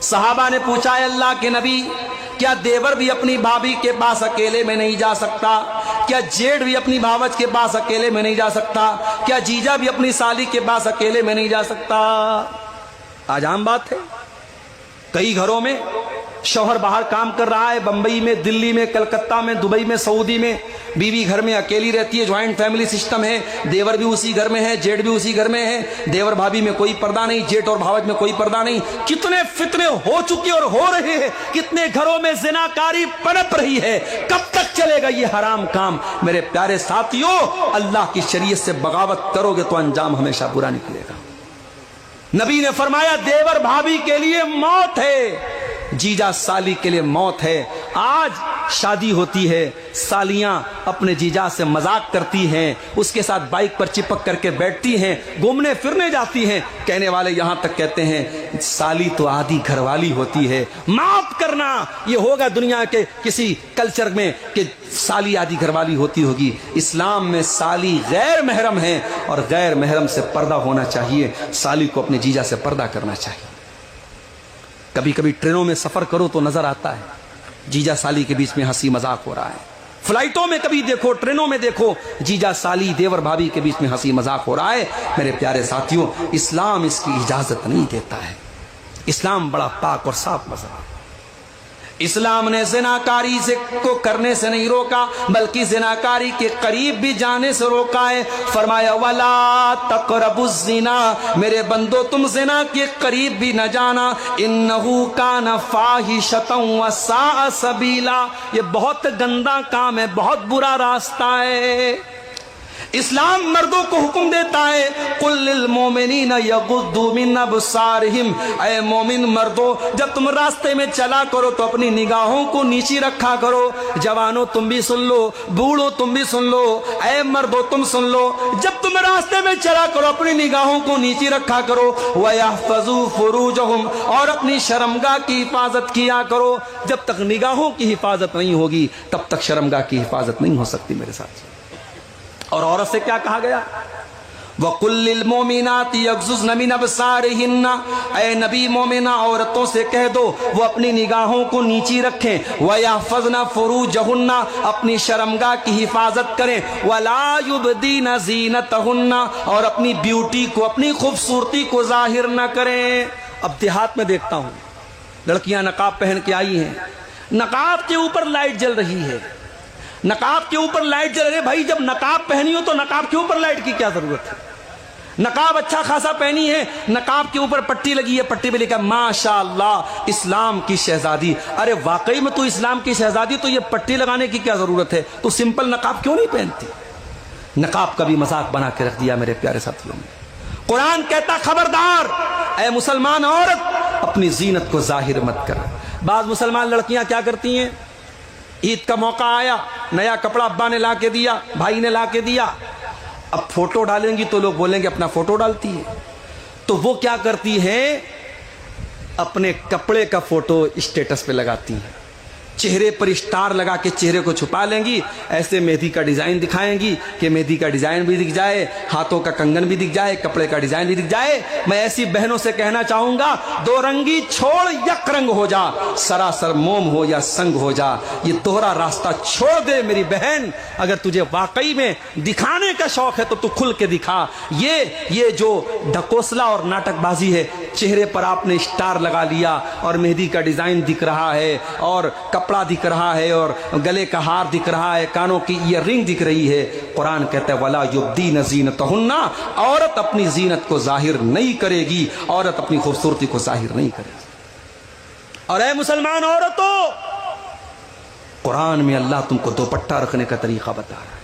صحابہ نے پوچھا ہے اللہ کے نبی کیا دیور بھی اپنی بھابھی کے پاس اکیلے میں نہیں جا سکتا؟ کیا جیڑ بھی اپنی بھاوج کے پاس اکیلے میں نہیں جا سکتا؟ کیا جیجا بھی اپنی سالی کے پاس اکیلے میں نہیں جا سکتا؟ آج عام بات ہے، کئی گھروں میں شوہر باہر کام کر رہا ہے، بمبئی میں، دلی میں، کلکتہ میں، دبئی میں، سعودی میں، بیوی گھر میں اکیلی رہتی ہے، جوائنٹ فیملی سسٹم ہے، دیور بھی اسی گھر میں ہے، جیٹ بھی اسی گھر میں ہے، دیور بھابھی میں کوئی پردہ نہیں، جیٹ اور بھاوج میں کوئی پردہ نہیں۔ کتنے فتنے ہو چکے اور ہو رہے ہیں، کتنے گھروں میں زناکاری پنپ رہی ہے، کب تک چلے گا یہ حرام کام؟ میرے پیارے ساتھیوں، اللہ کی شریعت سے بغاوت کرو گے تو انجام ہمیشہ برا نکلے گا۔ نبی نے فرمایا دیور بھابھی کے لیے موت ہے، جیجا سالی کے لیے موت ہے۔ آج شادی ہوتی ہے، سالیاں اپنے جیجا سے مذاق کرتی ہیں، اس کے ساتھ بائک پر چپک کر کے بیٹھتی ہیں، گھومنے پھرنے جاتی ہیں، کہنے والے یہاں تک کہتے ہیں سالی تو آدھی گھر والی ہوتی ہے۔ معاف کرنا، یہ ہوگا دنیا کے کسی کلچر میں کہ سالی آدھی گھر والی ہوتی ہوگی۔ اسلام میں سالی غیر محرم ہے اور غیر محرم سے پردہ ہونا چاہیے، سالی کو اپنے جیجا سے پردہ کرنا چاہیے۔ کبھی کبھی ٹرینوں میں سفر کرو تو نظر آتا ہے جیجا سالی کے بیچ میں ہنسی مذاق ہو رہا ہے، فلائٹوں میں کبھی دیکھو، ٹرینوں میں دیکھو، جیجا سالی دیور بھابھی کے بیچ میں ہنسی مذاق ہو رہا ہے۔ میرے پیارے ساتھیوں، اسلام اس کی اجازت نہیں دیتا ہے۔ اسلام بڑا پاک اور صاف مذہب ہے۔ اسلام نے زناکاری کو کرنے سے نہیں روکا، بلکہ زناکاری کے قریب بھی جانے سے روکا ہے۔ فرمایا وَلَا تَقْرَبُوا الزِّنَا، میرے بندو تم زنا کے قریب بھی نہ جانا، إِنَّهُ كَانَ فَاحِشَةً وَسَاءَ سَبِيلًا، یہ بہت گندا کام ہے، بہت برا راستہ ہے۔ اسلام مردوں کو حکم دیتا ہے قُلْ لِلْمُؤْمِنِينَ يَغُضُّوا مِنْ أَبْصَارِهِمْ، اے مومن مردوں جب تم راستے میں چلا کرو تو اپنی نگاہوں کو نیچی رکھا کرو۔ جوانوں تم بھی سن لو، بوڑھو تم بھی سن لو، اے مردوں تم سن لو، جب تم راستے میں چلا کرو اپنی نگاہوں کو نیچی رکھا کرو۔ وَيَحْفَظُوا فُرُوجَهُمْ، اور اپنی شرمگاہ کی حفاظت کیا کرو۔ جب تک نگاہوں کی حفاظت نہیں ہوگی تب تک شرمگاہ کی حفاظت نہیں ہو سکتی میرے ساتھ۔ اور عورت سے کیا کہا گیا؟ وَقُلْ لِلْمُؤْمِنَاتِ يَغْضُضْنَ مِنْ أَبْصَارِهِنَّ، اے نبی مومنہ عورتوں سے کہہ دو وہ اپنی نگاہوں کو نیچی رکھیں۔ وَيَحْفَظْنَ فُرُوجَهُنَّ، اپنی شرمگاہ کی حفاظت کریں۔ وَلَا يُبْدِينَ زِينَتَهُنَّ، اور اپنی بیوٹی کو، اپنی خوبصورتی کو ظاہر نہ کریں۔ اب دیہات میں دیکھتا ہوں لڑکیاں نقاب پہن کے آئی ہیں، نقاب کے اوپر لائٹ جل رہی ہے، نقاب کے اوپر لائٹ جل رہی ہے۔ بھائی جب نقاب پہنی ہو تو نقاب کے اوپر لائٹ کی کیا ضرورت ہے؟ نقاب اچھا خاصا پہنی ہے، نقاب کے اوپر پٹی لگی ہے، پٹی پہ لکھا ماشاءاللہ اسلام کی شہزادی۔ ارے واقعی میں تو اسلام کی شہزادی، تو یہ پٹی لگانے کی کیا ضرورت ہے؟ تو سمپل نقاب کیوں نہیں پہنتی؟ نقاب کا بھی مذاق بنا کے رکھ دیا میرے پیارے ساتھیوں نے۔ قرآن کہتا خبردار اے مسلمان عورت اپنی زینت کو ظاہر مت کر۔ بعض مسلمان لڑکیاں کیا کرتی ہیں، عید کا موقع آیا، نیا کپڑا ابا نے لا کے دیا، بھائی نے لا کے دیا، اب فوٹو ڈالیں گی تو لوگ بولیں گے اپنا فوٹو ڈالتی ہے، تو وہ کیا کرتی ہیں اپنے کپڑے کا فوٹو اسٹیٹس پہ لگاتی ہیں، چہرے پر اسٹار لگا کے چہرے کو چھپا لیں گی، ایسے مہندی کا ڈیزائن دکھائیں گی کہ مہندی کا ڈیزائن بھی دکھ جائے، ہاتھوں کا کنگن بھی دکھ جائے، کپڑے کا ڈیزائن بھی دکھ جائے۔ میں ایسی بہنوں سے کہنا چاہوں گا دو رنگی چھوڑ یک رنگ ہو جا، سراسر موم ہو یا سنگ ہو جا، یہ دوہرا راستہ چھوڑ دے میری بہن۔ اگر تجھے واقعی میں دکھانے کا شوق ہے تو کھل کے دکھا۔ یہ جو ڈھکوسلا اور ناٹک بازی ہے، چہرے پر آپ نے اسٹار لگا لیا اور مہندی کا ڈیزائن دکھ رہا ہے اور کپڑا دکھ رہا ہے اور گلے کا ہار دکھ رہا ہے، کانوں کی ایئر رنگ دکھ رہی ہے۔ قرآن کہتا ہے وَلَا يُبْدِينَ زِينَتَهُنَّ، عورت اپنی زینت کو ظاہر نہیں کرے گی، عورت اپنی خوبصورتی کو ظاہر نہیں کرے گی۔ اور اے مسلمان عورتوں، قرآن میں اللہ تم کو دوپٹہ رکھنے کا طریقہ بتا رہا ہے۔